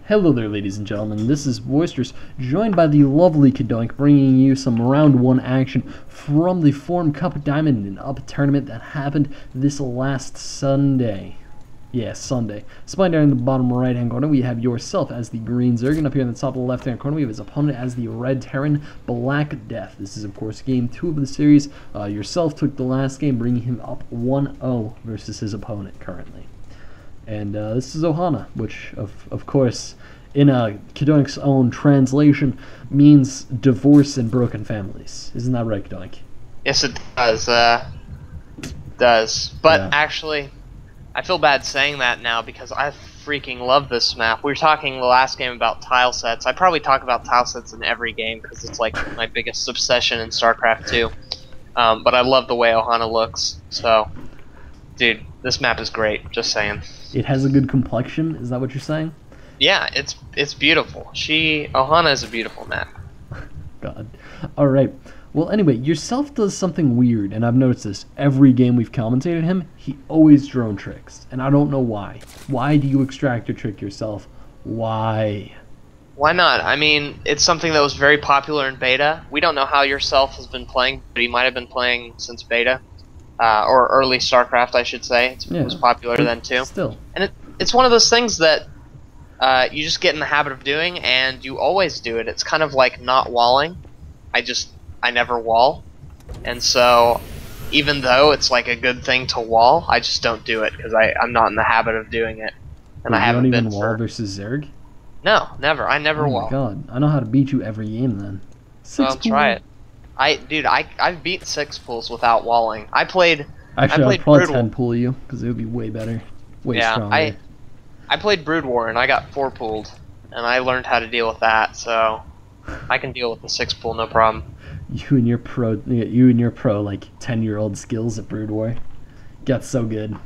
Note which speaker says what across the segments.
Speaker 1: Hello there, ladies and gentlemen. This is Boisterous, joined by the lovely Cadoink, bringing you some round 1 action from the Forum Cup Diamond and Up tournament that happened this last Sunday. Yeah, Sunday. Spine down in the bottom right-hand corner, we have yourself as the green Zerg, and up here in the top of the left-hand corner, we have his opponent as the red Terran, BlackDeath. This is, of course, game 2 of the series. Yourself took the last game, bringing him up 1-0 versus his opponent currently. And this is Ohana, which, of course, in Cadouink's own translation, means divorce and broken families. Isn't that right, Cadoink?
Speaker 2: Yes, it does. But yeah. Actually, I feel bad saying that now because I freaking love this map. We were talking the last game about tile sets. I probably talk about tile sets in every game because it's like my biggest obsession in StarCraft 2. But I love the way Ohana looks. So, dude, this map is great. Just saying.
Speaker 1: It has a good complexion. Is that what you're saying?
Speaker 2: Yeah, it's beautiful. Ohana is a beautiful map.
Speaker 1: God. All right. Well, anyway, yourself does something weird, and I've noticed this. Every game we've commentated him, he always drone tricks, and I don't know why. Why do you extract your trick yourself? Why?
Speaker 2: Why not? I mean, it's something that was very popular in beta. We don't know how yourself has been playing, but he might have been playing since beta. Or early StarCraft, I should say. It was popular then too.
Speaker 1: Still.
Speaker 2: And it's one of those things that you just get in the habit of doing, and you always do it. It's kind of like not walling. I never wall. And so, even though it's like a good thing to wall, I just don't do it because I'm not in the habit of doing it. And I haven't been.
Speaker 1: You don't even wall versus Zerg?
Speaker 2: No, never. I never wall.
Speaker 1: Oh my god. I know how to beat you every game then.
Speaker 2: Well, try it. I've beat 6 pools without walling. I played
Speaker 1: I'd probably 10 pool you, because it would be way better. Way stronger.
Speaker 2: I played Brood War, and I got 4 pooled, and I learned how to deal with that, so I can deal with the 6 pool, no problem.
Speaker 1: You and your pro, like, 10-year-old skills at Brood War got so good.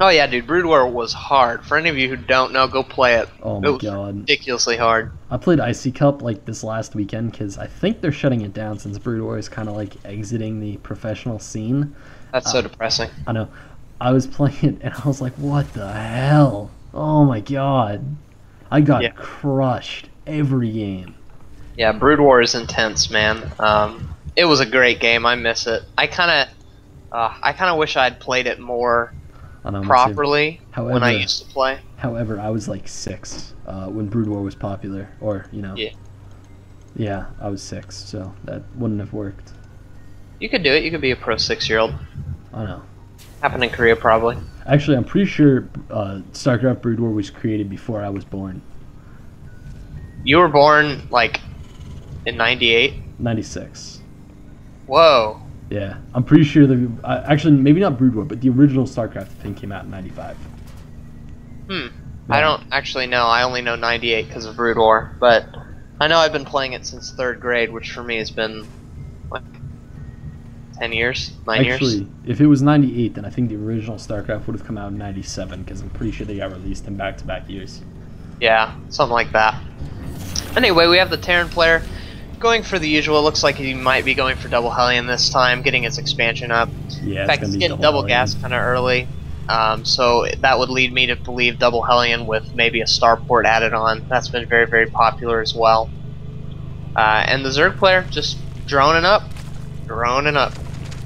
Speaker 2: Oh yeah, dude, Brood War was hard. For any of you who don't know, go play it.
Speaker 1: Oh my god.
Speaker 2: Ridiculously hard.
Speaker 1: I played Icy Cup like this last weekend because I think they're shutting it down since Brood War is kind of like exiting the professional scene.
Speaker 2: That's so depressing.
Speaker 1: I know. I was playing it and I was like, what the hell? Oh my god. I got crushed every game.
Speaker 2: Yeah, Brood War is intense, man. It was a great game. I miss it. I kind of wish I'd played it more properly when I used to play.
Speaker 1: However, I was like 6 when Brood War was popular, or yeah, I was 6, so that wouldn't have worked.
Speaker 2: You could do it. You could be a pro 6-year-old.
Speaker 1: I know.
Speaker 2: Happened in Korea, probably.
Speaker 1: Actually, I'm pretty sure StarCraft Brood War was created before I was born.
Speaker 2: You were born like in '98.
Speaker 1: 96.
Speaker 2: Whoa.
Speaker 1: Yeah, I'm pretty sure actually, maybe not Brood War, but the original StarCraft thing came out in 95.
Speaker 2: Yeah. I don't actually know. I only know 98 because of Brood War, but I know I've been playing it since 3rd grade, which for me has been, what, 10 years? 9 years?
Speaker 1: Actually, if it was 98, then I think the original StarCraft would have come out in 97, because I'm pretty sure they got released in back-to-back years.
Speaker 2: Yeah, something like that. Anyway, we have the Terran player going for the usual. Looks like he might be going for double Hellion this time, getting his expansion up.
Speaker 1: Yeah,
Speaker 2: in fact, he's getting double gas kind of early. So that would lead me to believe double Hellion with maybe a starport added on. That's been very, very popular as well. And the Zerg player just droning up.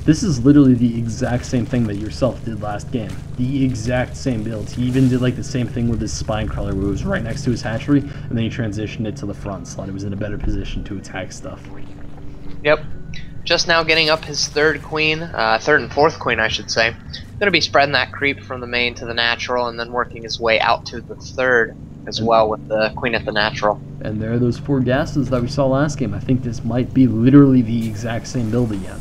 Speaker 1: This is literally the exact same thing that yourself did last game. The exact same build. He even did like the same thing with his spine crawler where it was right next to his hatchery, and then he transitioned it to the front so that it was in a better position to attack stuff.
Speaker 2: Yep. Just now getting up his 3rd queen, 3rd and 4th queen I should say. Going to be spreading that creep from the main to the natural and then working his way out to the 3rd as well with the queen at the natural.
Speaker 1: And there are those 4 gases that we saw last game. I think this might be literally the exact same build again.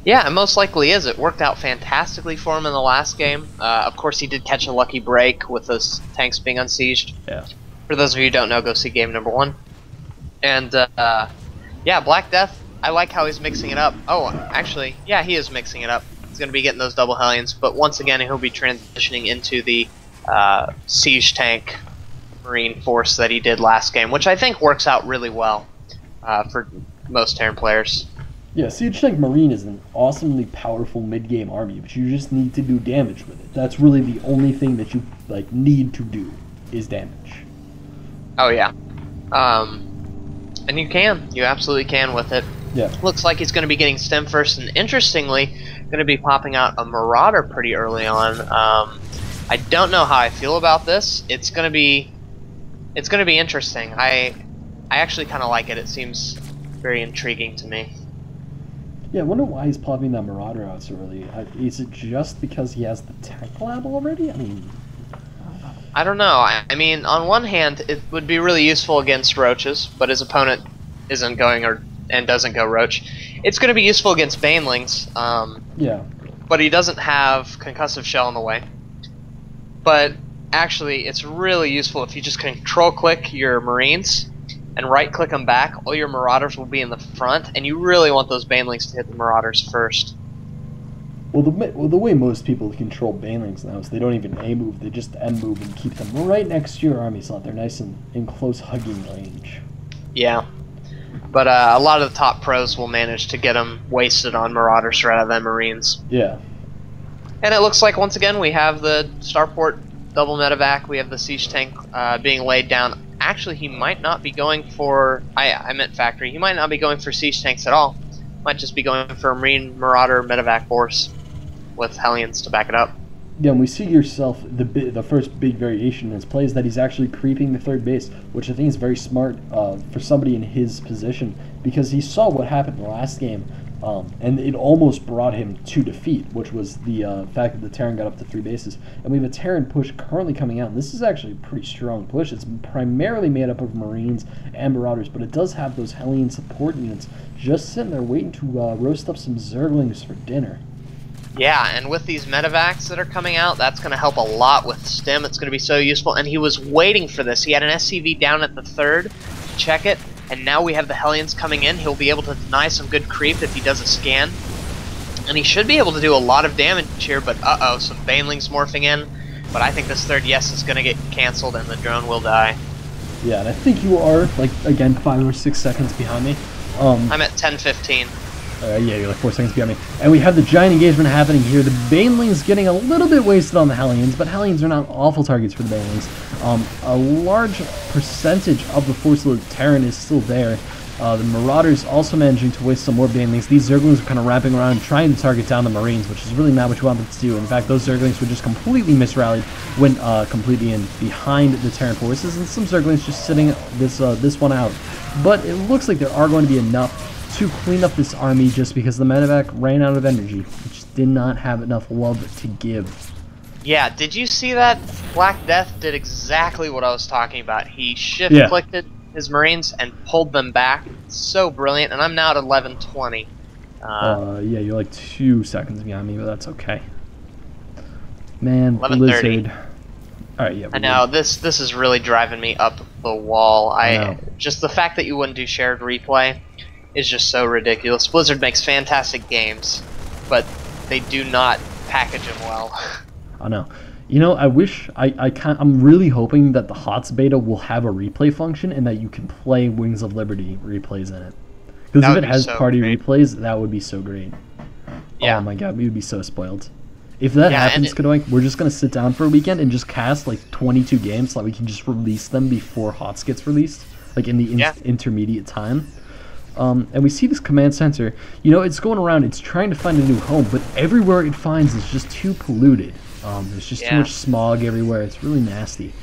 Speaker 2: Yeah, it most likely is. It worked out fantastically for him in the last game. Of course, he did catch a lucky break with those tanks being unsieged.
Speaker 1: Yeah.
Speaker 2: For those of you who don't know, go see game number 1. And, yeah, BlackDeath, I like how he's mixing it up. Oh, actually, yeah, he is mixing it up. He's going to be getting those double Hellions, but once again, he'll be transitioning into the siege tank Marine force that he did last game, which I think works out really well for most Terran players.
Speaker 1: Yeah, Siege Tank Marine is an awesomely powerful mid-game army, but you just need to do damage with it. That's really the only thing that you need to do. is damage.
Speaker 2: Oh yeah. And you absolutely can with it.
Speaker 1: Yeah.
Speaker 2: Looks like he's going to be getting stem first, and interestingly, going to be popping out a Marauder pretty early on. I don't know how I feel about this. It's going to be interesting. I actually kind of like it. It seems very intriguing to me.
Speaker 1: Yeah, I wonder why he's popping that Marauder out so early. Is it just because he has the Tech Lab already? I mean,
Speaker 2: I don't know. I mean, on one hand, it would be really useful against roaches, but his opponent isn't going and doesn't go roach. It's going to be useful against banelings.
Speaker 1: yeah.
Speaker 2: But he doesn't have concussive shell in the way. But actually, it's really useful if you just control click your marines and right click them back. All your marauders will be in the front, and you really want those banelings to hit the marauders first.
Speaker 1: Well, the way most people control banelings now is they don't even A move, they just M move and keep them right next to your army slot. They're nice and in close hugging range.
Speaker 2: Yeah. But a lot of the top pros will manage to get them wasted on marauders rather than marines.
Speaker 1: Yeah.
Speaker 2: And it looks like, once again, we have the starport double medevac. We have the siege tank being laid down. Actually, he might not be going for... I meant factory. He might not be going for siege tanks at all. Might just be going for a marine marauder medevac force with Hellions to back it up.
Speaker 1: Yeah, and we see yourself, the first big variation in his play is that he's actually creeping the third base, which I think is very smart for somebody in his position, because he saw what happened in the last game, and it almost brought him to defeat, which was the fact that the Terran got up to 3 bases. And we have a Terran push currently coming out, and this is actually a pretty strong push. It's primarily made up of Marines and Marauders, but it does have those Hellion support units just sitting there waiting to roast up some Zerglings for dinner.
Speaker 2: Yeah, and with these medevacs that are coming out, that's going to help a lot with stem. It's going to be so useful, and he was waiting for this. He had an SCV down at the 3rd to check it, and now we have the Hellions coming in. He'll be able to deny some good creep if he does a scan. And he should be able to do a lot of damage here, but uh-oh, some Banelings morphing in. But I think this 3rd yes is going to get cancelled, and the drone will die.
Speaker 1: Yeah, and I think you are, like, again, 5 or 6 seconds behind me.
Speaker 2: I'm at 10:15.
Speaker 1: Yeah, you're like 4 seconds behind me. And we have the giant engagement happening here. The Banelings getting a little bit wasted on the Hellions, but Hellions are not awful targets for the Banelings. A large percentage of the force of the Terran is still there. The Marauders also managing to waste some more Banelings. These Zerglings are kind of wrapping around trying to target down the Marines, which is really not what you want them to do. In fact, those Zerglings were just completely misrallied, went completely in behind the Terran forces, and some Zerglings just sitting this one out. But it looks like there are going to be enough to clean up this army just because the medevac ran out of energy. It just did not have enough love to give.
Speaker 2: Yeah, did you see that? BlackDeath did exactly what I was talking about. He shift-clicked his Marines and pulled them back. It's so brilliant, and I'm now at 11:20.
Speaker 1: Yeah, you're like 2 seconds behind me, but that's okay. Man,
Speaker 2: 11:30.
Speaker 1: Blizzard. Alright, yeah.
Speaker 2: I know, this is really driving me up the wall. Just the fact that you wouldn't do shared replay is just so ridiculous. Blizzard makes fantastic games, but they do not package them well.
Speaker 1: I know. You know, I wish I'm really hoping that the HOTS beta will have a replay function and that you can play Wings of Liberty replays in it. Because if it has party replays, that would be so great.
Speaker 2: Yeah.
Speaker 1: Oh my god, we would be so spoiled. If that happens, Cadoink, we're just going to sit down for a weekend and just cast like 22 games so that we can just release them before HOTS gets released, like in the intermediate time. And we see this command center, you know, it's going around, it's trying to find a new home, but everywhere it finds is just too polluted. There's just too much smog everywhere. It's really nasty.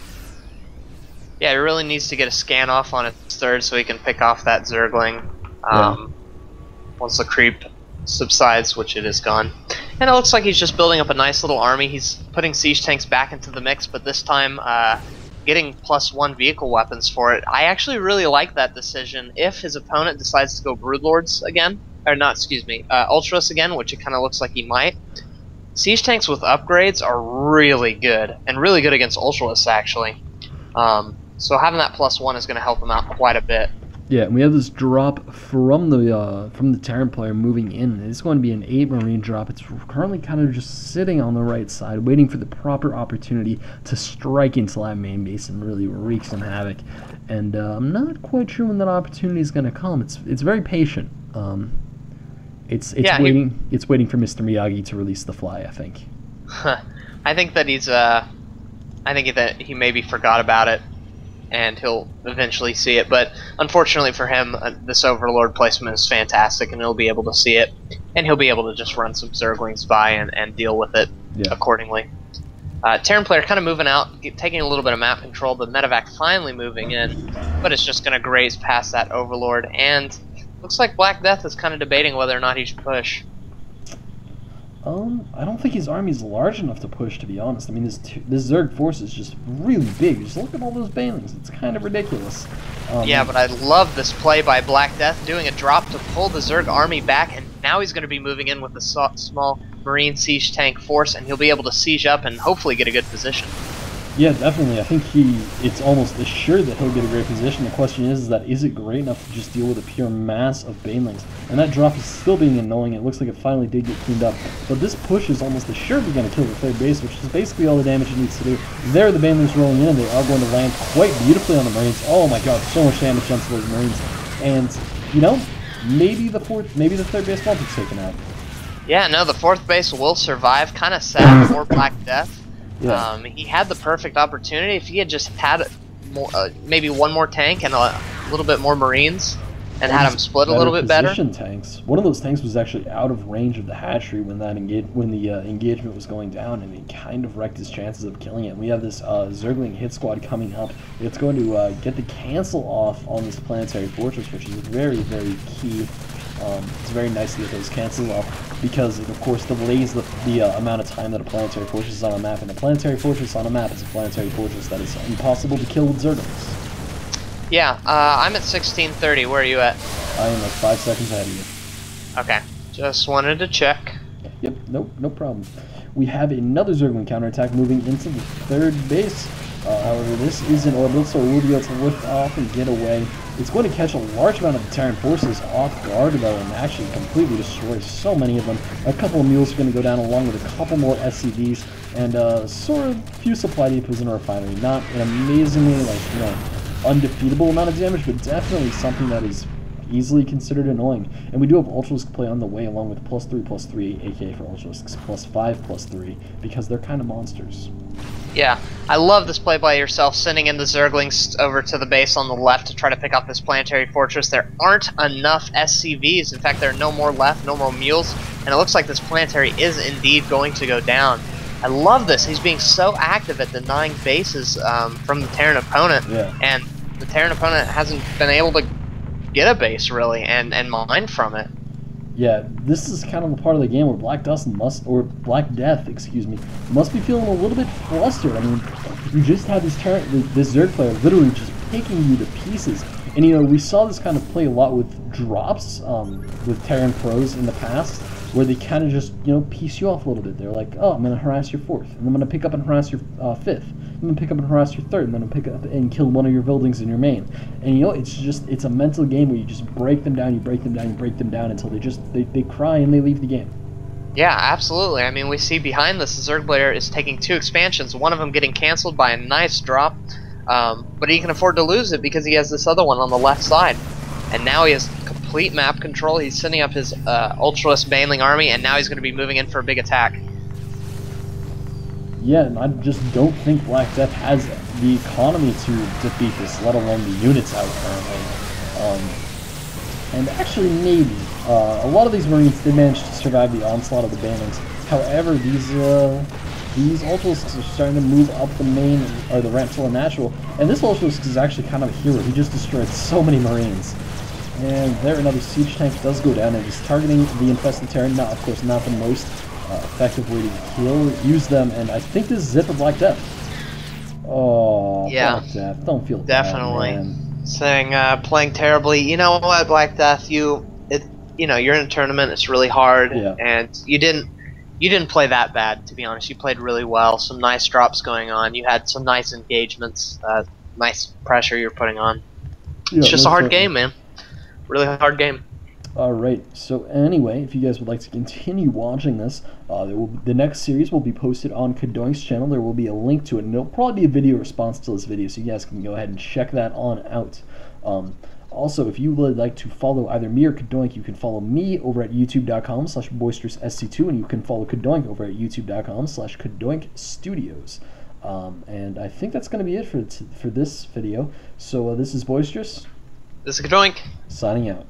Speaker 2: Yeah, it really needs to get a scan off on its 3rd so he can pick off that Zergling once the creep subsides, which it is gone. And it looks like he's just building up a nice little army. He's putting siege tanks back into the mix, but this time getting +1 vehicle weapons for it. I actually really like that decision. If his opponent decides to go Broodlords again, or not, excuse me, Ultras again, which it kind of looks like he might, siege tanks with upgrades are really good, and really good against Ultras, actually. So having that +1 is going to help him out quite a bit.
Speaker 1: Yeah, and we have this drop from the Terran player moving in. It's going to be an 8 Marine drop. It's currently kind of just sitting on the right side, waiting for the proper opportunity to strike into that main base and really wreak some havoc. And I'm not quite sure when that opportunity is going to come. It's very patient. It's waiting. It's waiting for Mr. Miyagi to release the fly, I think.
Speaker 2: I think that he's I think that he maybe forgot about it, and he'll eventually see it. But unfortunately for him, this Overlord placement is fantastic, and he'll be able to see it, and he'll be able to just run some Zerglings by and deal with it accordingly. Terran player kind of moving out, taking a little bit of map control, but Medevac finally moving in, but it's just going to graze past that Overlord, and looks like BlackDeath is kind of debating whether or not he should push.
Speaker 1: I don't think his army's large enough to push, to be honest. I mean, this Zerg force is just really big. Just look at all those banelings. It's kind of ridiculous.
Speaker 2: Yeah, but I love this play by BlackDeath, doing a drop to pull the Zerg army back, and now he's going to be moving in with the small Marine siege tank force, and he'll be able to siege up and hopefully get a good position.
Speaker 1: Yeah, definitely. I think it's almost assured that he'll get a great position. The question is it great enough to just deal with a pure mass of banelings? And that drop is still being annoying. It looks like it finally did get cleaned up. But this push is almost assuredly going to kill the third base, which is basically all the damage it needs to do. There, the banelings rolling in, and they are going to land quite beautifully on the Marines. Oh my god, so much damage done to those Marines. And, you know, maybe the third base won't be taken out.
Speaker 2: Yeah, no, the fourth base will survive. Kind of sad for BlackDeath.
Speaker 1: Yeah.
Speaker 2: He had the perfect opportunity. If he had just had more, maybe one more tank and a little bit more Marines, and had them split a little bit better.
Speaker 1: Tanks. One of those tanks was actually out of range of the hatchery when the engagement was going down, and it kind of wrecked his chances of killing it. We have this Zergling hit squad coming up. It's going to get the cancel off on this planetary fortress, which is very, very key. It's very nice to get those cancels off because it, of course, delays the amount of time that a planetary fortress is on a map. And a planetary fortress on a map is a planetary fortress that is impossible to kill with Zerglings.
Speaker 2: Yeah, I'm at 1630. Where are you at?
Speaker 1: I am like 5 seconds ahead of you.
Speaker 2: Okay, just wanted to check.
Speaker 1: Yep, no problem. We have another Zergling counterattack moving into the third base. However, this is an orbital, so we'll be able to lift off and get away. It's going to catch a large amount of the Terran forces off guard, though, and actually completely destroy so many of them. A couple of mules are going to go down, along with a couple more SCVs, and sort of few supply depots in a refinery. Not an amazingly, undefeatable amount of damage, but definitely something that is easily considered annoying. And we do have Ultralisks play on the way, along with +3/+3, aka for Ultralisks, +5/+3, because they're kind of monsters.
Speaker 2: Yeah, I love this play by yourself, sending in the Zerglings over to the base on the left to try to pick off this planetary fortress. There aren't enough SCVs. In fact, there are no more left, no more mules, and it looks like this planetary is indeed going to go down. I love this. He's being so active at denying bases from the Terran opponent, and the Terran opponent hasn't been able to get a base, really, and mine from it.
Speaker 1: Yeah, this is kind of the part of the game where BlackDeath must be feeling a little bit flustered. I mean, you just had this Zerg player literally just picking you to pieces. And, you know, we saw this kind of play a lot with drops with Terran pros in the past, where they kind of just, piece you off a little bit. They're like, oh, I'm going to harass your fourth, and I'm going to pick up and harass your fifth. I'm going to pick up and harass your third, and then I'm going to pick up and kill one of your buildings in your main. And, it's a mental game where you just break them down, you break them down, you break them down until they cry and they leave the game.
Speaker 2: Yeah, absolutely. I mean, we see behind this, the Zerg player is taking 2 expansions, one of them getting canceled by a nice drop, but he can afford to lose it because he has this other one on the left side. And now he has complete map control. He's sending up his Ultralisk Baneling army, and now he's going to be moving in for a big attack.
Speaker 1: Yeah, and I just don't think BlackDeath has the economy to defeat this, let alone the units out currently. And actually, maybe. A lot of these Marines did manage to survive the onslaught of the Banelings. However, these Ultralisks are starting to move up the main, or the ramp to the natural, and this Ultralisk is actually kind of a hero. He just destroyed so many Marines. And there, another siege tank does go down, and he's targeting the infested Terran. Now, of course, not the most effective way to use them, and I think this is it for BlackDeath. Oh,
Speaker 2: yeah,
Speaker 1: BlackDeath, don't feel
Speaker 2: definitely
Speaker 1: bad, man.
Speaker 2: Saying playing terribly. You know what, BlackDeath, you're in a tournament. It's really hard, and you didn't play that bad, to be honest. You played really well. Some nice drops going on. You had some nice engagements. Nice pressure you're putting on. It's just a hard game, man. Really hard game.
Speaker 1: Alright, so anyway, if you guys would like to continue watching this, the next series will be posted on Cadouink's channel. There will be a link to it, and it'll probably be a video response to this video, so you guys can go ahead and check that on out. Also, if you would like to follow either me or Cadoink, you can follow me over at youtube.com/boisteroussc2, and you can follow Cadoink over at youtube.com/CadoinkStudios. And I think that's going to be it for this video. So this is Boisterous,
Speaker 2: This is Cadoink.
Speaker 1: signing out.